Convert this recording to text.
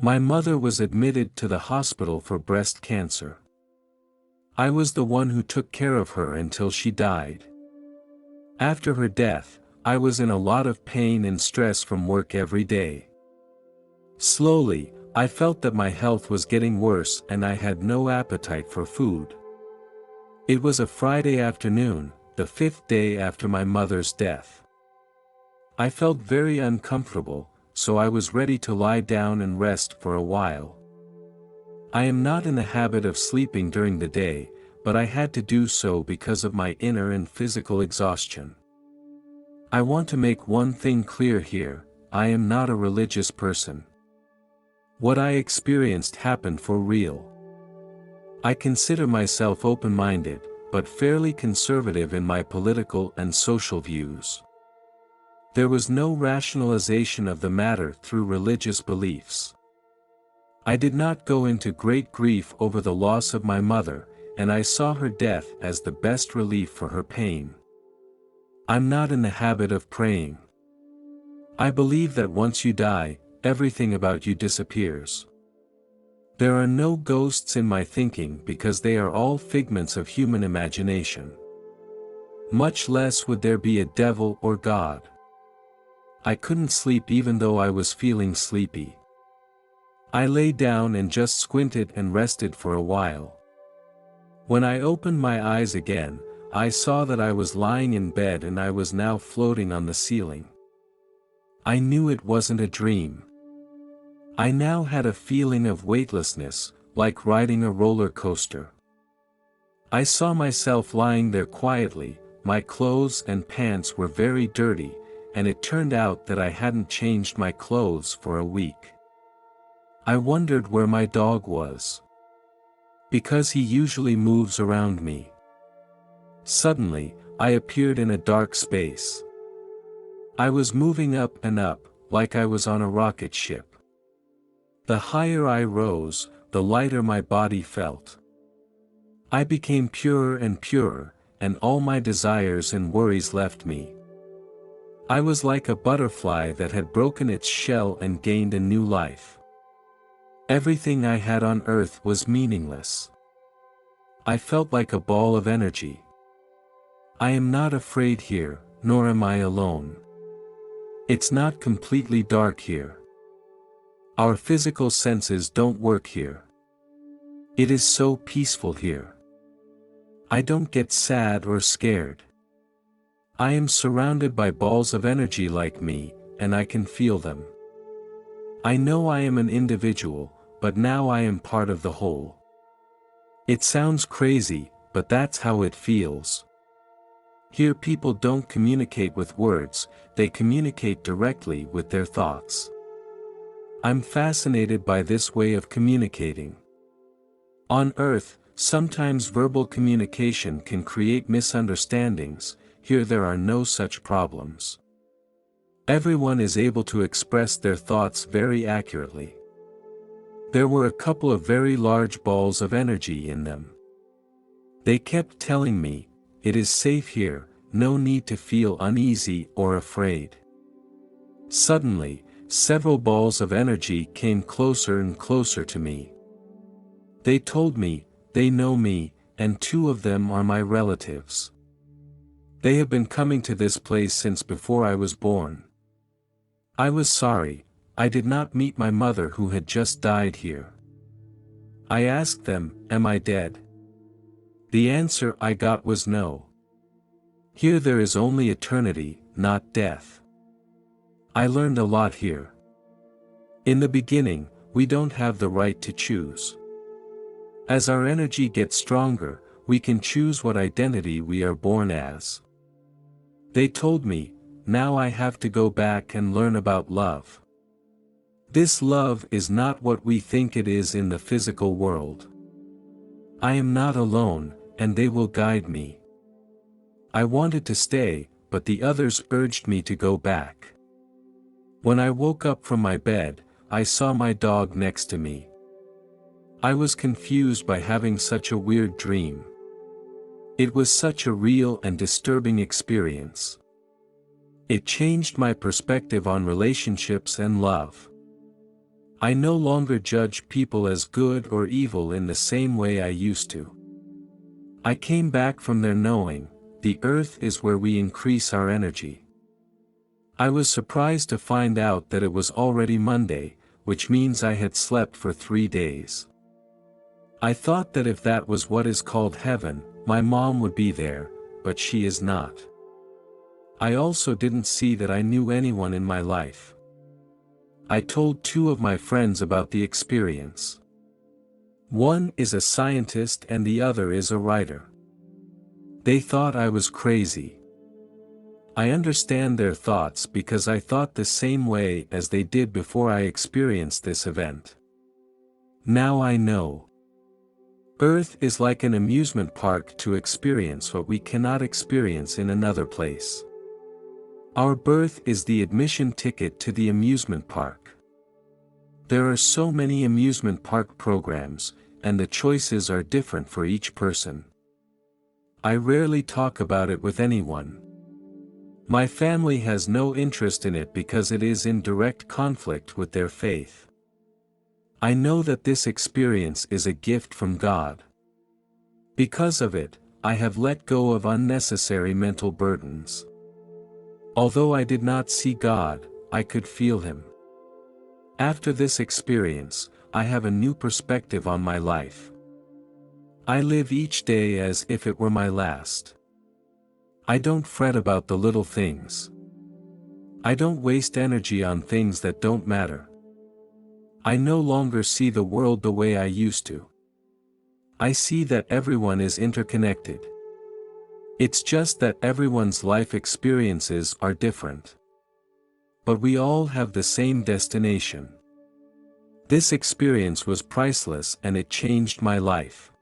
My mother was admitted to the hospital for breast cancer. I was the one who took care of her until she died. After her death, I was in a lot of pain and stress from work every day. Slowly, I felt that my health was getting worse and I had no appetite for food. It was a Friday afternoon, the 5th day after my mother's death. I felt very uncomfortable, so I was ready to lie down and rest for a while. I am not in the habit of sleeping during the day, but I had to do so because of my inner and physical exhaustion. I want to make one thing clear here: I am not a religious person. What I experienced happened for real. I consider myself open-minded, but fairly conservative in my political and social views. There was no rationalization of the matter through religious beliefs. I did not go into great grief over the loss of my mother, and I saw her death as the best relief for her pain. I'm not in the habit of praying. I believe that once you die, everything about you disappears. There are no ghosts in my thinking because they are all figments of human imagination. Much less would there be a devil or God. I couldn't sleep even though I was feeling sleepy. I lay down and just squinted and rested for a while. When I opened my eyes again, I saw that I was lying in bed and I was now floating on the ceiling. I knew it wasn't a dream. I now had a feeling of weightlessness, like riding a roller coaster. I saw myself lying there quietly. My clothes and pants were very dirty, and it turned out that I hadn't changed my clothes for a week. I wondered where my dog was, because he usually moves around me. Suddenly, I appeared in a dark space. I was moving up and up, like I was on a rocket ship. The higher I rose, the lighter my body felt. I became purer and purer, and all my desires and worries left me. I was like a butterfly that had broken its shell and gained a new life. Everything I had on earth was meaningless. I felt like a ball of energy. I am not afraid here, nor am I alone. It's not completely dark here. Our physical senses don't work here. It is so peaceful here. I don't get sad or scared. I am surrounded by balls of energy like me, and I can feel them. I know I am an individual, but now I am part of the whole. It sounds crazy, but that's how it feels. Here people don't communicate with words, they communicate directly with their thoughts. I'm fascinated by this way of communicating. On Earth, sometimes verbal communication can create misunderstandings. Here there are no such problems. Everyone is able to express their thoughts very accurately. There were a couple of very large balls of energy in them. They kept telling me, "It is safe here, no need to feel uneasy or afraid." Suddenly, several balls of energy came closer and closer to me. They told me, they know me, and 2 of them are my relatives. They have been coming to this place since before I was born. I was sorry, I did not meet my mother who had just died here. I asked them, "Am I dead?" The answer I got was no. Here there is only eternity, not death. I learned a lot here. In the beginning, we don't have the right to choose. As our energy gets stronger, we can choose what identity we are born as. They told me, now I have to go back and learn about love. This love is not what we think it is in the physical world. I am not alone, and they will guide me. I wanted to stay, but the others urged me to go back. When I woke up from my bed, I saw my dog next to me. I was confused by having such a weird dream. It was such a real and disturbing experience. It changed my perspective on relationships and love. I no longer judge people as good or evil in the same way I used to. I came back from there knowing, the earth is where we increase our energy. I was surprised to find out that it was already Monday, which means I had slept for 3 days. I thought that if that was what is called heaven, my mom would be there, but she is not. I also didn't see that I knew anyone in my life. I told 2 of my friends about the experience. One is a scientist and the other is a writer. They thought I was crazy. I understand their thoughts because I thought the same way as they did before I experienced this event. Now I know. Earth is like an amusement park to experience what we cannot experience in another place. Our birth is the admission ticket to the amusement park. There are so many amusement park programs, and the choices are different for each person. I rarely talk about it with anyone. My family has no interest in it because it is in direct conflict with their faith. I know that this experience is a gift from God. Because of it, I have let go of unnecessary mental burdens. Although I did not see God, I could feel Him. After this experience, I have a new perspective on my life. I live each day as if it were my last. I don't fret about the little things. I don't waste energy on things that don't matter. I no longer see the world the way I used to. I see that everyone is interconnected. It's just that everyone's life experiences are different. But we all have the same destination. This experience was priceless and it changed my life.